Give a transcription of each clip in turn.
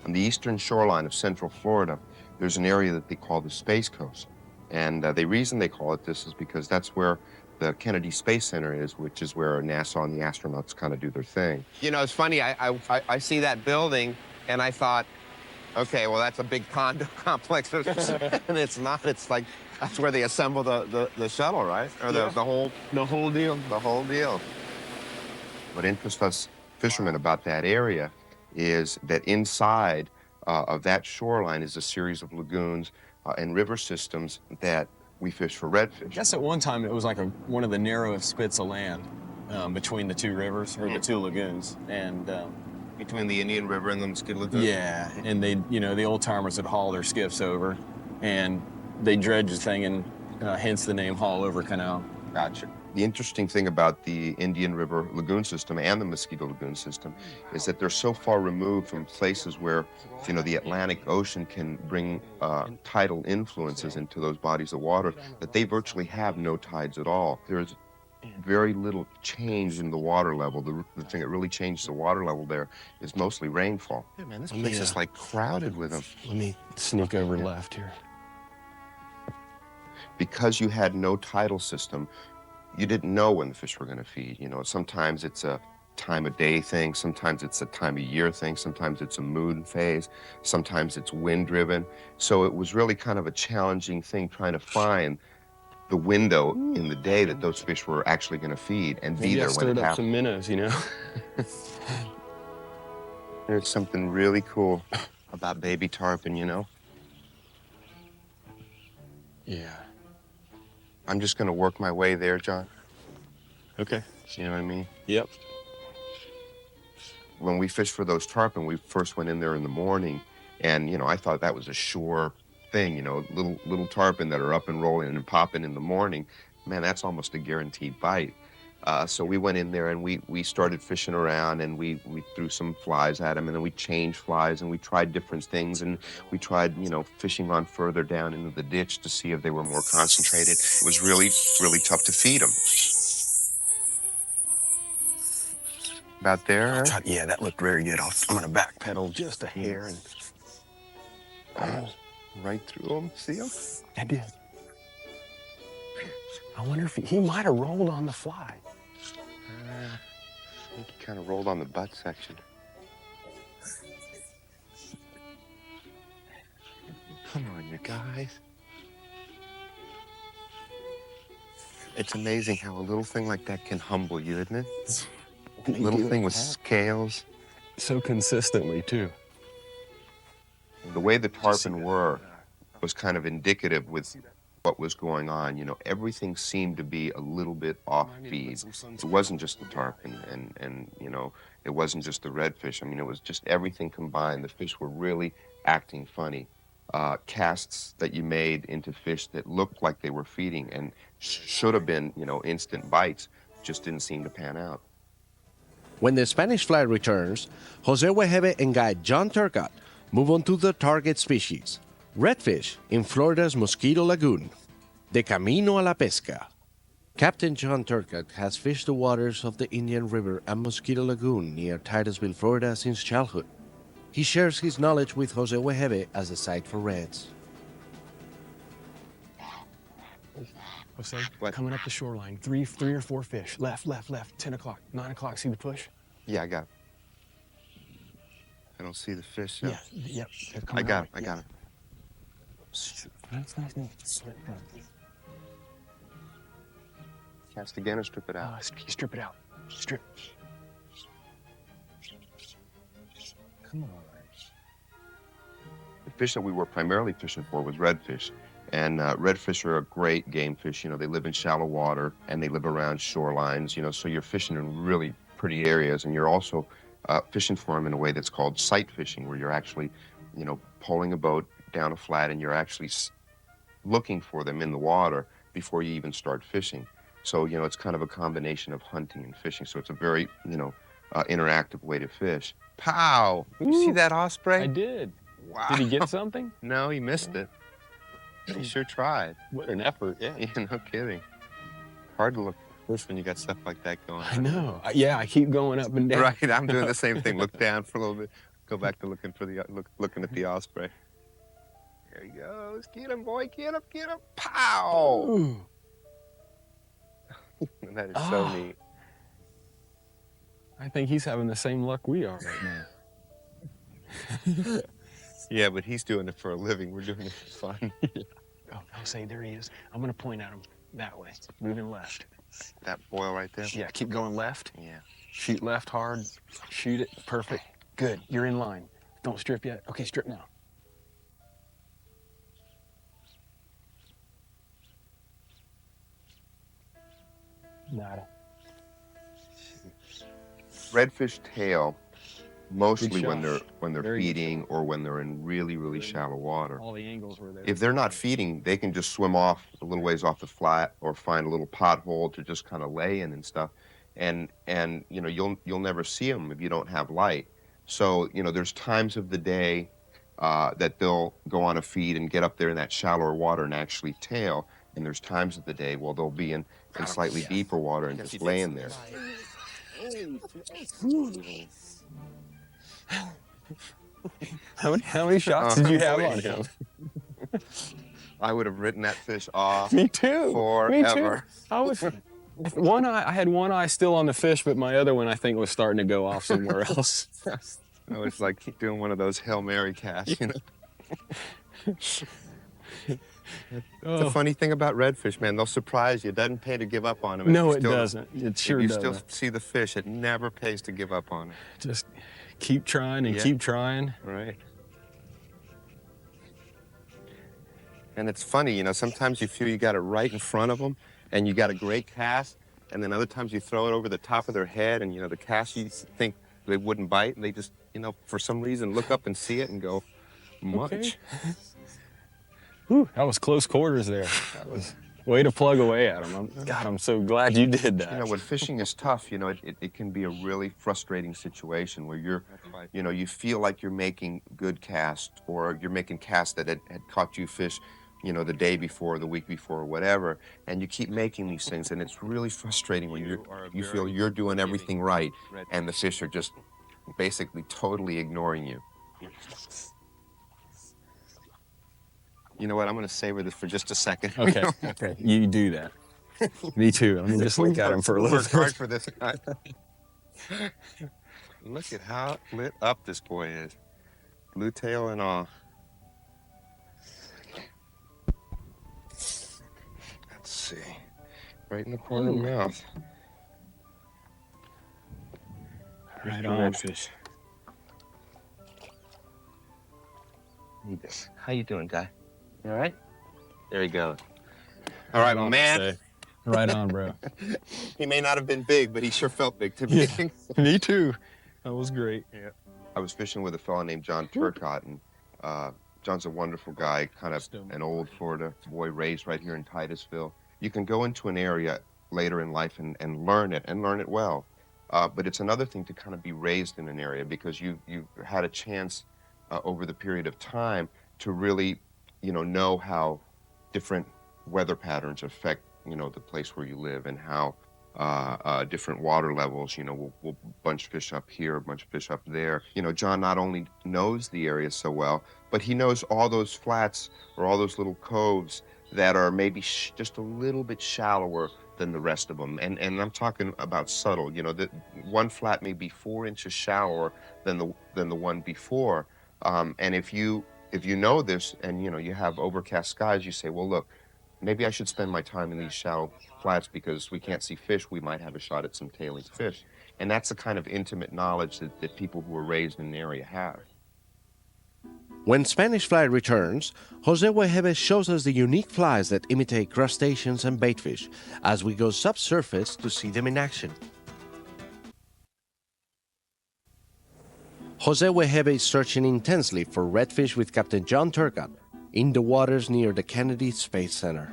On the eastern shoreline of Central Florida, there's an area that they call the Space Coast. And the reason they call it this is because that's where the Kennedy Space Center is, which is where NASA and the astronauts kind of do their thing. You know, it's funny, I see that building, and I thought, okay, well, that's a big condo complex. And it's not. It's like, that's where they assemble the shuttle, right? Or the whole deal. The whole deal. What interests us fishermen about that area is that inside of that shoreline is a series of lagoons and river systems that we fish for redfish. I guess at one time it was like one of the narrowest spits of land between the two rivers, or the two lagoons. And between the Indian River and the Mosquito Lagoon? Yeah, and they, you know, the old timers would haul their skiffs over, and they dredge the thing, and hence the name Haul Over Canal. Gotcha. The interesting thing about the Indian River Lagoon system and the Mosquito Lagoon system is that they're so far removed from places where, you know, the Atlantic Ocean can bring tidal influences into those bodies of water, that they virtually have no tides at all. There's very little change in the water level. The thing that really changes the water level there is mostly rainfall. Yeah, man, this place is like crowded with them. Let me sneak over left here. Because you had no tidal system, you didn't know when the fish were going to feed. You know, sometimes it's a time of day thing, sometimes it's a time of year thing, sometimes it's a mood phase, sometimes it's wind driven. So it was really kind of a challenging thing trying to find the window in the day that those fish were actually going to feed and be there when it happened. Stirred up some minnows, you know. There's something really cool about baby tarpon, you know. Yeah. I'm just going to work my way there, John. Okay. You know what I mean? Yep. When we fished for those tarpon, we first went in there in the morning, and, you know, I thought that was a sure thing, you know, little tarpon that are up and rolling and popping in the morning. Man, that's almost a guaranteed bite. So we went in there and we started fishing around, and we threw some flies at them, and then we changed flies, and we tried different things, and we tried, you know, fishing on further down into the ditch to see if they were more concentrated. It was really, really tough to feed them. About there? Yeah, that looked very good. I'm gonna backpedal just a hair and. Oh, right through them. See them? I did. I wonder if he might have rolled on the fly. I think he kind of rolled on the butt section. Come on, you guys. It's amazing how a little thing like that can humble you, isn't it? A little thing with scales. So consistently, too. The way the tarpon were was kind of indicative with what was going on. You know, everything seemed to be a little bit off feed. It wasn't just the tarpon and you know, it wasn't just the redfish. I mean, it was just everything combined. The fish were really acting funny. Casts that you made into fish that looked like they were feeding and should have been, you know, instant bites, just didn't seem to pan out. When the Spanish fly returns, Jose Wejebe and guide John Turcot move on to the target species, redfish in Florida's Mosquito Lagoon, de camino a la pesca. Captain John Turcot has fished the waters of the Indian River and Mosquito Lagoon near Titusville, Florida since childhood. He shares his knowledge with Jose Wejebe as a site for reds. Jose, coming up the shoreline, three or four fish. Left, 10 o'clock, 9 o'clock, see the push? Yeah, I got it. I don't see the fish. So. Yeah, yep. I got it. Nice. Cast again or strip it out? Strip it out. Strip. Come on. The fish that we were primarily fishing for was redfish. And redfish are a great game fish. You know, they live in shallow water and they live around shorelines, you know, so you're fishing in really pretty areas, and you're also fishing for them in a way that's called sight fishing, where you're actually, you know, pulling a boat down a flat and you're actually looking for them in the water before you even start fishing. So, you know, it's kind of a combination of hunting and fishing. So it's a very, you know, interactive way to fish. Pow! Did you see that osprey? I did. Wow. Did he get something? No, he missed it. He sure tried. What an effort. Yeah, no kidding. Hard to look for fish when you got stuff like that going on. I know. Yeah, I keep going up and down. Right, I'm doing the same thing. Look down for a little bit. Go back to looking for the looking at the osprey. There he goes. Get him, boy. Get him. Get him. Pow! Ooh. That is so Ah. neat. I think he's having the same luck we are right now. Yeah, but he's doing it for a living. We're doing it for fun. Oh, I'll say there he is. I'm gonna point at him that way, moving left. That boil right there? Yeah, keep going left. Yeah. Shoot left hard. Shoot it. Perfect. Good. You're in line. Don't strip yet. Okay, strip now. Nada. Redfish tail, mostly Good when shot. they're Very good feeding or when they're in really, really shallow water. All the angles were there. If they're not feeding, they can just swim off a little ways off the flat or find a little pothole to just kind of lay in and stuff. And you know, you'll never see them if you don't have light. So, you know, there's times of the day that they'll go on a feed and get up there in that shallower water and actually tail. And there's times of the day, well, they'll be in slightly deeper water and just laying there. How many shots did you have on him? I would have written that fish off. Me too. Me too. Forever. I was one eye. I had one eye still on the fish, but my other one I think was starting to go off somewhere else. I was like doing one of those Hail Mary casts, you know. The funny thing about redfish, man, they'll surprise you. It doesn't pay to give up on them. No, it doesn't. It sure if you doesn't. still see the fish, it never pays to give up on it. Just keep trying and keep trying. Right. And it's funny, you know, sometimes you feel you got it right in front of them and you got a great cast, and then other times you throw it over the top of their head and, you know, the cast you think they wouldn't bite, and they just, you know, for some reason look up and see it and go, munch. Okay. Whew, that was close quarters there. That was way to plug away at him. God, I'm so glad you did that. You know, when fishing is tough, you know, it can be a really frustrating situation where you're, you know, you feel like you're making good casts or you're making casts that had caught you fish, you know, the day before, the week before, or whatever, and you keep making these things, and it's really frustrating when you feel you're doing everything right, and the fish are just basically totally ignoring you. You know what? I'm going to savor this for just a second. Okay, okay, you do that. Me too. Let me just look at him for a little Worked hard bit. for this guy. Look at how lit up this boy is. Blue tail and all. Let's see. Right in the corner of the mouth. Right on, fish. Need this. How you doing, guy? You all right? There he goes. All right, my man. Right on, bro. He may not have been big, but he sure felt big to me. Yeah. Me too. That was great. Yeah. I was fishing with a fellow named John Turcot, and John's a wonderful guy, kind of an old Florida boy raised right here in Titusville. You can go into an area later in life and learn it well. But it's another thing to kind of be raised in an area because you've had a chance over the period of time to really, you know how different weather patterns affect, you know, the place where you live and how different water levels, you know, we'll bunch fish up here, a bunch of fish up there. You know, John not only knows the area so well, but he knows all those flats or all those little coves that are maybe just a little bit shallower than the rest of them. And I'm talking about subtle, you know, that one flat may be 4 inches shallower than the one before. And if you know this and, you know, you have overcast skies, you say, well, look, maybe I should spend my time in these shallow flats because we can't see fish. We might have a shot at some tailing fish. And that's the kind of intimate knowledge that people who are raised in an area have. When Spanish Fly returns, Jose Wejebe shows us the unique flies that imitate crustaceans and baitfish as we go subsurface to see them in action. Jose Wejebe is searching intensely for redfish with Captain John Turcot in the waters near the Kennedy Space Center.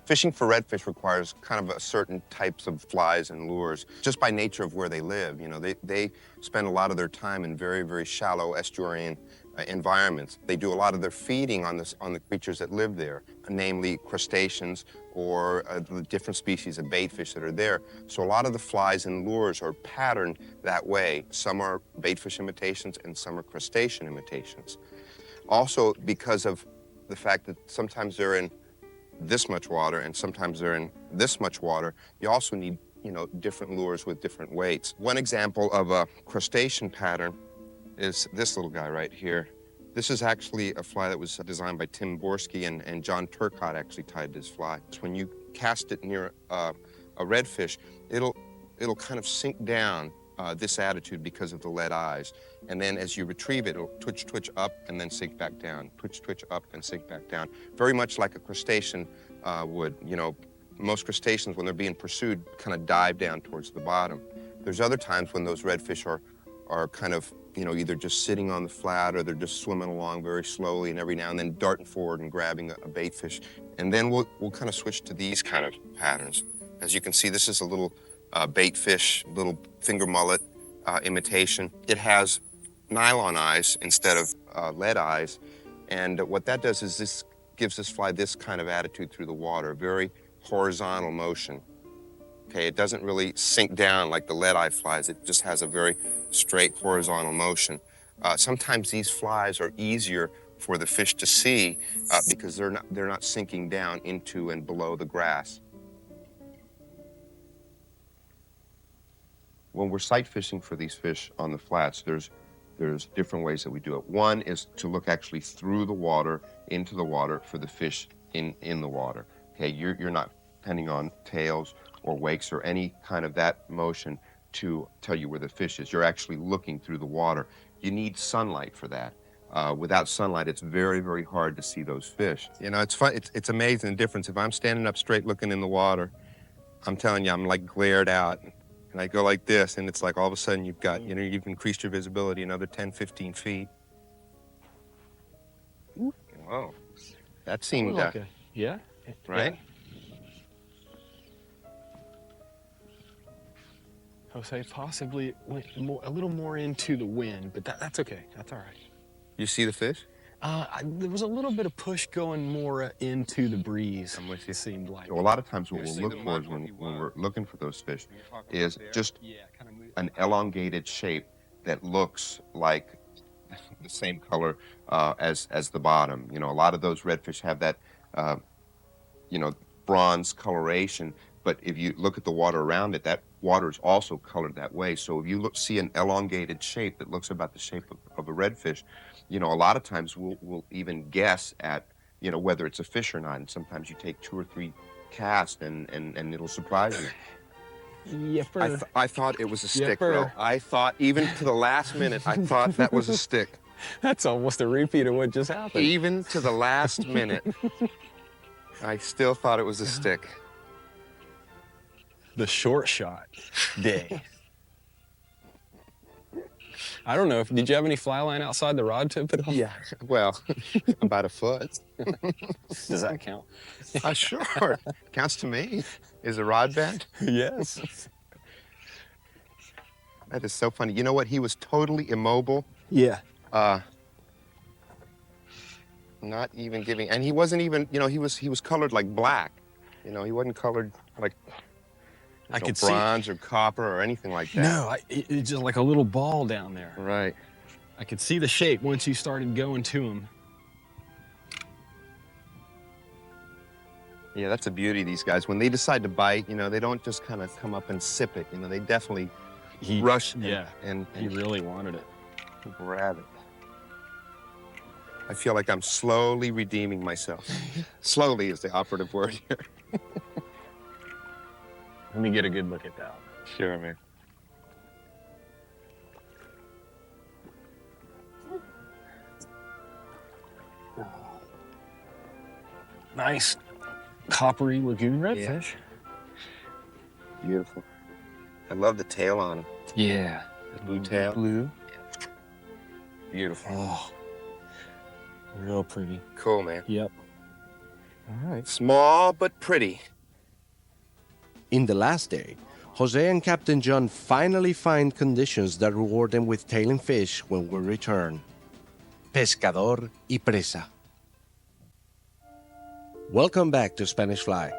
Fishing for redfish requires kind of a certain types of flies and lures, just by nature of where they live. You know, they spend a lot of their time in very, very shallow estuarine environments. They do a lot of their feeding on the creatures that live there, namely crustaceans or the different species of baitfish that are there. So a lot of the flies and lures are patterned that way. Some are baitfish imitations and some are crustacean imitations. Also, because of the fact that sometimes they're in this much water and sometimes they're in this much water, you also need, different lures with different weights. One example of a crustacean pattern is this little guy right here. This is actually a fly that was designed by Tim Borski, and John Turcot actually tied this fly. When you cast it near a redfish, it'll kind of sink down this attitude because of the lead eyes. And then as you retrieve it, it'll twitch up and then sink back down. Twitch up and sink back down. Very much like a crustacean would. Most crustaceans, when they're being pursued, kind of dive down towards the bottom. There's other times when those redfish are kind of, either just sitting on the flat or they're just swimming along very slowly and every now and then darting forward and grabbing a bait fish. And then we'll kind of switch to these kind of patterns. As you can see, this is a little bait fish, little finger mullet imitation. It has nylon eyes instead of lead eyes. And what that does is this gives this fly this kind of attitude through the water, very horizontal motion. Okay, it doesn't really sink down like the lead eye flies. It just has a very straight horizontal motion. Sometimes these flies are easier for the fish to see because they're not sinking down into and below the grass. When we're sight fishing for these fish on the flats, there's different ways that we do it. One is to look actually through the water, into the water for the fish in the water. Okay, you're not depending on tails or wakes or any kind of that motion to tell you where the fish is. You're actually looking through the water. You need sunlight for that. Without sunlight, it's very, very hard to see those fish. It's fun. It's amazing the difference. If I'm standing up straight looking in the water, I'm telling you, I'm like glared out. And I go like this, and it's like all of a sudden you've got, you've increased your visibility another 10, 15 feet. Whoa, that seemed, yeah. Right? Yeah. Jose possibly went a little more into the wind, but that's okay. That's all right. You see the fish? There was a little bit of push going more into the breeze. I'm with you. It seemed like. So a lot of times what we'll look for is when we're looking for those fish is just an elongated shape that looks like the same color as the bottom. A lot of those redfish have that, bronze coloration, but if you look at the water around it, that water is also colored that way. So if you see an elongated shape that looks about the shape of a redfish, a lot of times we'll even guess at, whether it's a fish or not. And sometimes you take 2 or 3 casts and it'll surprise you. Yepper. I thought it was a stick, Yepper. bro. I thought, even to the last minute, I thought that was a stick. That's almost a repeat of what just happened. Even to the last minute, I still thought it was a stick. The short shot day. I don't know. Did you have any fly line outside the rod tip at all? Yeah, well, about a foot. Does that count? Sure. Counts to me. Is a rod bent? Yes. That is so funny. You know what? He was totally immobile. Yeah. Not even giving, and he wasn't even, he was colored like black. He wasn't colored like I could bronze or copper or anything like that. No, it's just like a little ball down there. Right. I could see the shape once you started going to him. Yeah, that's the beauty of these guys. When they decide to bite, they don't just kind of come up and sip it. They definitely rush and he really wanted it. Grab it. I feel like I'm slowly redeeming myself. Slowly is the operative word here. Let me get a good look at that. Sure, man. Nice coppery lagoon redfish. Beautiful. I love the tail on him. Yeah. The blue tail. Blue. Beautiful. Oh. Real pretty. Cool, man. Yep. All right. Small but pretty. In the last day, Jose and Captain John finally find conditions that reward them with tailing fish when we return. pescador y presa. Welcome back to Spanish Fly.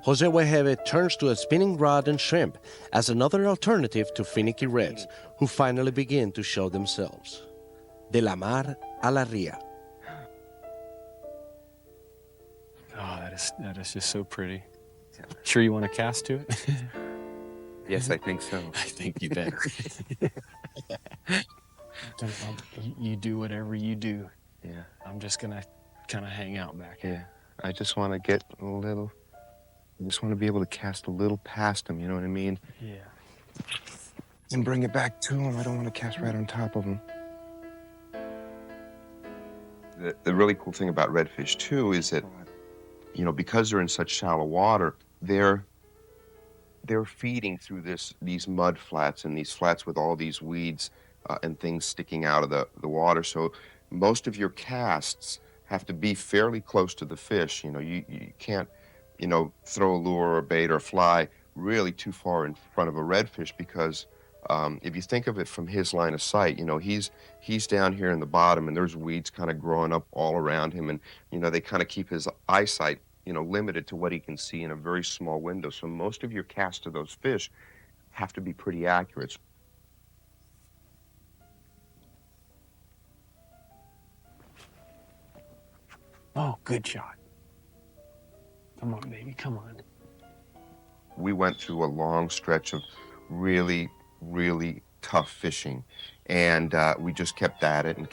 Jose Wejebe turns to a spinning rod and shrimp as another alternative to finicky reds, who finally begin to show themselves. De la mar a la ría. Oh, that is just so pretty. Sure you want to cast to it? Yes, I think so. I think you better. You do whatever you do. Yeah. I'm just gonna kind of hang out back Yeah. here. I just want to get a little, I just want to be able to cast a little past him, you know what I mean? Yeah. And bring it back to him. I don't want to cast right on top of him. The really cool thing about redfish, too, is that, you know, because they're in such shallow water, they're feeding through these mud flats and these flats with all these weeds and things sticking out of the water. So most of your casts have to be fairly close to the fish. You know, you can't, you know, throw a lure or bait or fly really too far in front of a redfish, because if you think of it from his line of sight, you know, he's down here in the bottom and there's weeds kind of growing up all around him, and, you know, they kind of keep his eyesight, you know, limited to what he can see in a very small window. So most of your casts to those fish have to be pretty accurate. Oh, good shot. Come on, baby, come on. We went through a long stretch of really, really tough fishing, and we just kept at it, and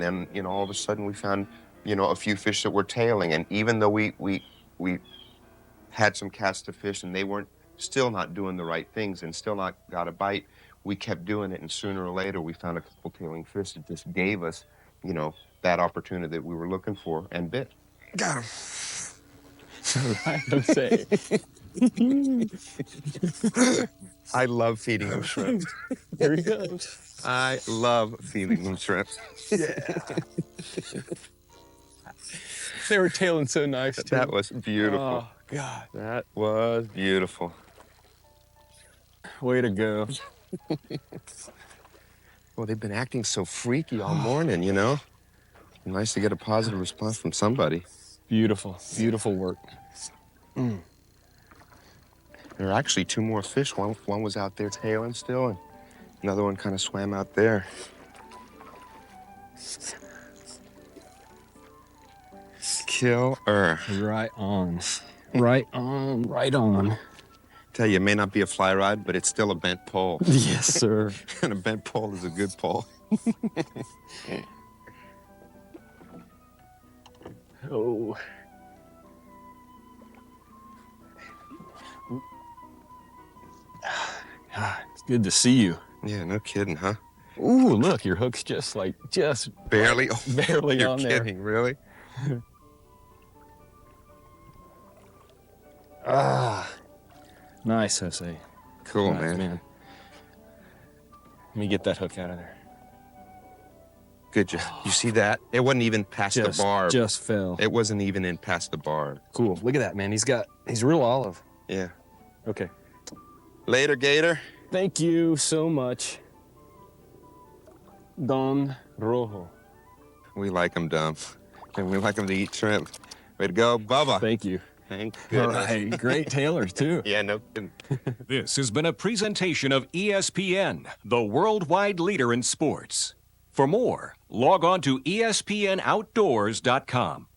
then, you know, all of a sudden we found, you know, a few fish that were tailing, and even though we had some casts to fish and they weren't still not doing the right things and still not got a bite, we kept doing it, and sooner or later we found a couple tailing fish that just gave us, you know, that opportunity that we were looking for, and bit. Got him. All right, Jose. I love feeding them shrimp. There he goes. I love feeding them shrimp. Yeah. They were tailing so nice, too. That was beautiful. Oh, God. That was beautiful. Way to go. Well, they've been acting so freaky all morning, you know? Nice to get a positive response from somebody. Beautiful, beautiful work. There are actually two more fish. One was out there tailing still, and another one kind of swam out there. Killer. Right on. Right on, right on. Tell you, it may not be a fly rod, but it's still a bent pole. Yes, sir. And a bent pole is a good pole. Oh. It's good to see you. Yeah, no kidding, huh? Ooh, look, your hook's just Barely. barely You're on kidding, really? Ah, nice, Jose. Cool, Nice, man. Let me get that hook out of there. Good job. You see that? It wasn't even past the barb. Just fell. It wasn't even in past the barb. Cool. Look at that, man. He's real olive. Yeah. Okay. Later, Gator. Thank you so much. Don Rojo. We like them dumb. And we like them to eat shrimp. Way to go, Bubba. Thank you. Thank All goodness. right. Great tailors, too. Yeah, no kidding. This has been a presentation of ESPN, the worldwide leader in sports. For more, log on to espnoutdoors.com.